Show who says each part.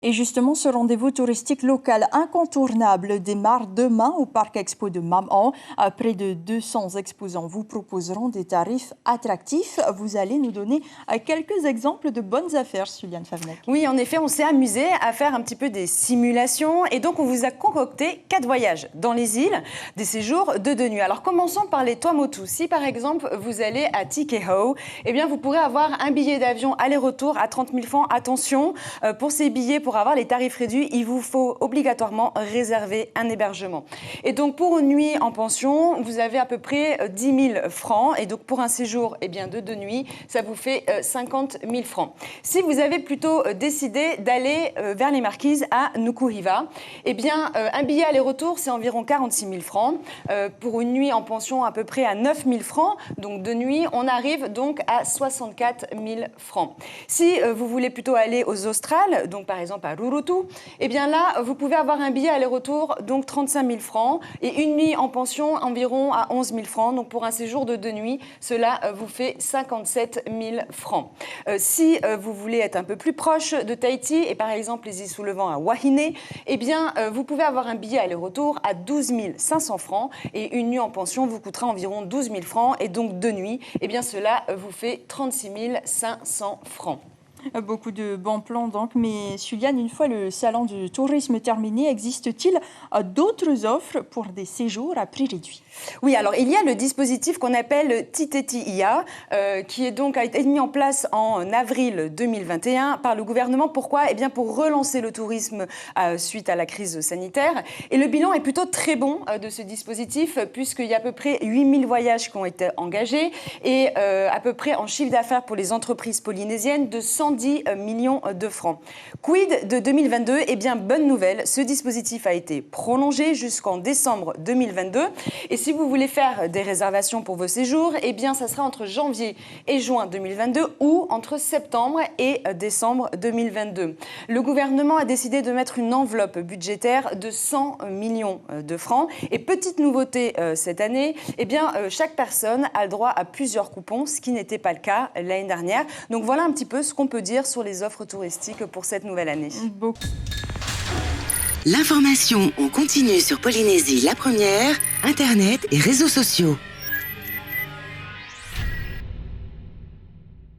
Speaker 1: Et justement, ce rendez-vous touristique local incontournable démarre demain au Parc Expo de Mam-An. Près de 200 exposants vous proposeront des tarifs attractifs. Vous allez nous donner quelques exemples de bonnes affaires, Suliane Favnek.
Speaker 2: Oui, en effet, on s'est amusé à faire un petit peu des simulations et donc on vous a concocté 4 voyages dans les îles, des séjours de 2 nuits. Alors commençons par les Tuamotu. Si par exemple vous allez à Tikehau, eh bien vous pourrez avoir un billet d'avion aller-retour à 30 000 francs. Attention, pour ces billets, pour avoir les tarifs réduits, il vous faut obligatoirement réserver un hébergement. Et donc pour une nuit en pension, vous avez à peu près 10 000 francs. Et donc pour un séjour de 2 nuits, ça vous fait 50 000 francs. Si vous avez plutôt décidé d'aller vers les Marquises à Nukuhiva, eh bien un billet aller-retour, c'est environ 46 000 francs. Pour une nuit en pension, à peu près à 9 000 francs. Donc 2 nuits, on arrive donc à 64 000 francs. Si vous voulez plutôt aller aux Australes, donc par exemple à Rurutu, eh bien là, vous pouvez avoir un billet aller-retour, donc 35 000 francs, et une nuit en pension environ à 11 000 francs. Donc pour un séjour de 2 nuits, cela vous fait 57 000 francs. Si vous voulez être un peu plus proche de Tahiti, et par exemple les îles sous le vent à Wahine, eh bien vous pouvez avoir un billet aller-retour à 12 500 francs, et une nuit en pension vous coûtera environ 12 000 francs, et donc 2 nuits, eh bien cela vous fait 36 500 francs.
Speaker 1: Beaucoup de bons plans donc, mais Suliane, une fois le salon du tourisme terminé, existe-t-il d'autres offres pour des séjours à prix réduit?
Speaker 2: Oui, alors il y a le dispositif qu'on appelle Titeti IA, qui a été mis en place en avril 2021 par le gouvernement. Pourquoi? Eh bien pour relancer le tourisme suite à la crise sanitaire. Et le bilan est plutôt très bon de ce dispositif, puisqu'il y a à peu près 8 000 voyages qui ont été engagés et à peu près en chiffre d'affaires pour les entreprises polynésiennes de 110 millions de francs. Quid de 2022? Eh bien, bonne nouvelle, ce dispositif a été prolongé jusqu'en décembre 2022. Et si vous voulez faire des réservations pour vos séjours, eh bien, ça sera entre janvier et juin 2022 ou entre septembre et décembre 2022. Le gouvernement a décidé de mettre une enveloppe budgétaire de 100 millions de francs. Et petite nouveauté cette année, eh bien, chaque personne a le droit à plusieurs coupons, ce qui n'était pas le cas l'année dernière. Donc voilà un petit peu ce qu'on peut dire sur les offres touristiques pour cette nouvelle année.
Speaker 3: L'information en continu sur Polynésie la première, Internet et réseaux sociaux.